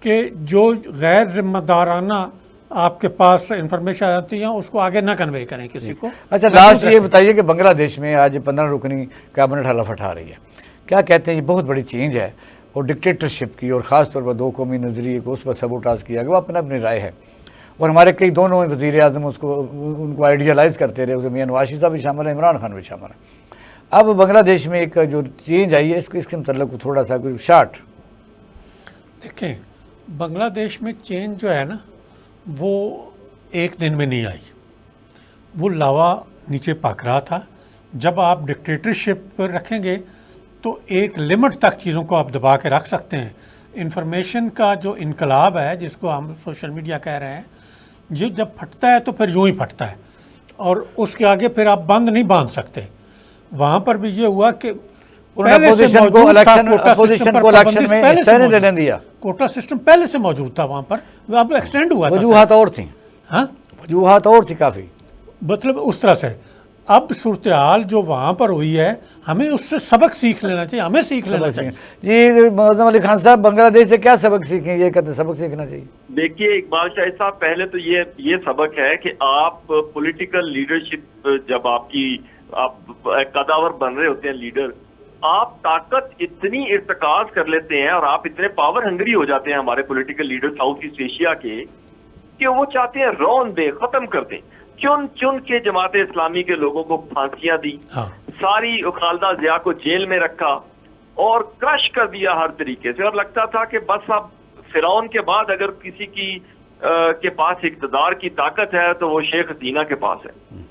کہ جو غیر ذمہ دارانہ آپ کے پاس انفارمیشن آتی ہیں اس کو آگے نہ کنوے کریں کسی کو۔ اچھا لاسٹ یہ بتائیے کہ بنگلہ دیش میں آج 15 رکنی کیبنٹ حلف اٹھا رہی ہے، کیا کہتے ہیں؟ یہ بہت بڑی چینج ہے، اور ڈکٹیٹرشپ کی، اور خاص طور پر دو قومی نظریے کو اس پر سبوٹاج کیا گیا، وہ اپنی رائے ہے، اور ہمارے کئی دونوں وزیر اعظم ان کو آئیڈیالائز کرتے رہے، اس میں میاں نواز شریف صاحب بھی شامل ہیں، عمران خان بھی شامل ہیں۔ اب بنگلہ دیش میں ایک جو چینج آئی ہے، اس کے متعلق تھوڑا سا کوئی شارٹ۔ دیکھیں بنگلہ دیش میں چینج جو ہے نا وہ ایک دن میں نہیں آئی، وہ لاوا نیچے پک رہا تھا۔ جب آپ ڈکٹیٹرشپ پر رکھیں گے تو ایک لمٹ تک چیزوں کو آپ دبا کے رکھ سکتے ہیں۔ انفارمیشن کا جو انقلاب ہے جس کو ہم سوشل میڈیا کہہ رہے ہیں، یہ جب پھٹتا ہے تو پھر یوں ہی پھٹتا ہے، اور اس کے آگے پھر آپ بند نہیں باندھ سکتے۔ وہاں پر بھی یہ ہوا کہ اپوزیشن کو الیکشن میں حصہ نہیں لینے دیا، کوٹا سسٹم پہلے سے موجود تھا وہاں پر، اب ایکسٹینڈ ہوا تھا۔ وجوہات اور تھیں، ہاں وجوہات اور تھی کافی، مطلب اس طرح سے اب صورتحال جو وہاں پر ہوئی ہے ہمیں اس سے سبق سیکھ لینا چاہیے، ہمیں سیکھ لینا چاہیے۔ جی معظم علی خان صاحب، بنگلہ دیش سے کیا سبق سیکھیں؟ یہ کہتے ہیں سبق سیکھنا چاہیے۔ دیکھیے اقبال شاہد صاحب، پہلے تو یہ سبق ہے کہ آپ پولیٹیکل لیڈرشپ، جب آپ قداور بن رہے ہوتے ہیں لیڈر، آپ طاقت اتنی ارتکاز کر لیتے ہیں اور آپ اتنے پاور ہنگری ہو جاتے ہیں، ہمارے political leader South East Asia کے، کہ وہ چاہتے ہیں رون دیں، ختم کر دیں۔ چن کے جماعت اسلامی کے لوگوں کو پھانسیاں دی، ساری خالدہ ضیاء کو جیل میں رکھا اور کرش کر دیا ہر طریقے سے، اور لگتا تھا کہ بس اب فرعون کے بعد اگر کسی کے پاس اقتدار کی طاقت ہے تو وہ شیخ حسینہ کے پاس ہے۔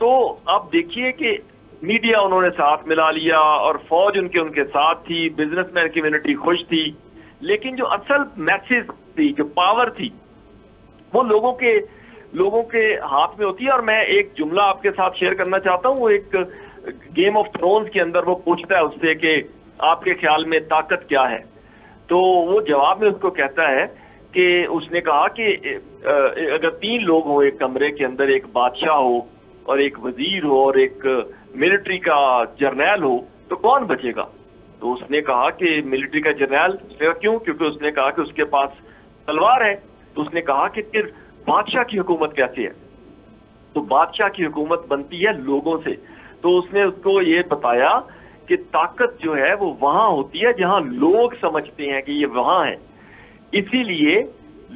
تو اب دیکھیے کہ میڈیا انہوں نے ساتھ ملا لیا، اور فوج ان کے ساتھ تھی، بزنس مین کمیونٹی خوش تھی، لیکن جو اصل میسج تھی، جو پاور تھی، وہ لوگوں کے ہاتھ میں ہوتی ہے۔ اور میں ایک جملہ آپ کے ساتھ شیئر کرنا چاہتا ہوں، وہ ایک گیم آف تھرونز کے اندر وہ پوچھتا ہے اس سے کہ آپ کے خیال میں طاقت کیا ہے، تو وہ جواب میں اس کو کہتا ہے کہ اس نے کہا کہ اگر 3 لوگ ہوں ایک کمرے کے اندر، ایک بادشاہ ہو اور ایک وزیر ہو اور ایک ملٹری کا جرنیل ہو، تو کون بچے گا؟ تو اس نے کہا کہ ملٹری کا جرنیل۔ اس نے کہا کیوں؟ کیونکہ اس نے کہا کہ اس کے پاس تلوار ہے۔ تو اس نے کہا کہ پھر بادشاہ کی حکومت کیسے ہے؟ تو بادشاہ کی حکومت بنتی ہے لوگوں سے۔ تو اس نے اس کو یہ بتایا کہ طاقت جو ہے وہ وہاں ہوتی ہے جہاں لوگ سمجھتے ہیں کہ یہ وہاں ہے، اسی لیے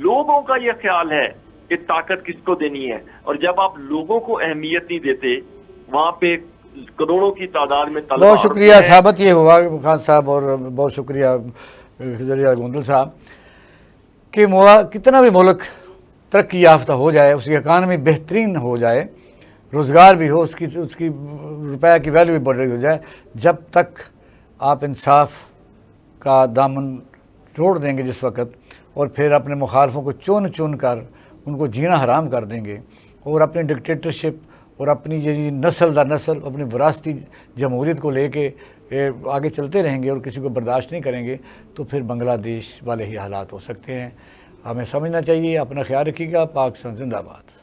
لوگوں کا یہ خیال ہے کہ طاقت کس کو دینی ہے، اور جب آپ لوگوں کو اہمیت نہیں دیتے، وہاں پہ کروڑوں کی تعداد میں تلوار۔ بہت شکریہ ثابت یہ ہوا خان صاحب، اور بہت شکریہ ذریعہ گوندل صاحب، کہ کتنا بھی ملک ترقی یافتہ ہو جائے، اس کی اکانومی بہترین ہو جائے، روزگار بھی ہو، اس کی روپیہ کی ویلیو بھی بڑھ رہی ہو جائے، جب تک آپ انصاف کا دامن چھوڑ دیں گے جس وقت، اور پھر اپنے مخالفوں کو چن کر ان کو جینا حرام کر دیں گے، اور اپنی ڈکٹیٹرشپ اور اپنی یہ نسل در نسل اپنی وراثتی جمہوریت کو لے کے آگے چلتے رہیں گے اور کسی کو برداشت نہیں کریں گے، تو پھر بنگلہ دیش والے ہی حالات ہو سکتے ہیں۔ ہمیں سمجھنا چاہیے۔ اپنا خیال رکھیے گا۔ پاکستان زندہ باد۔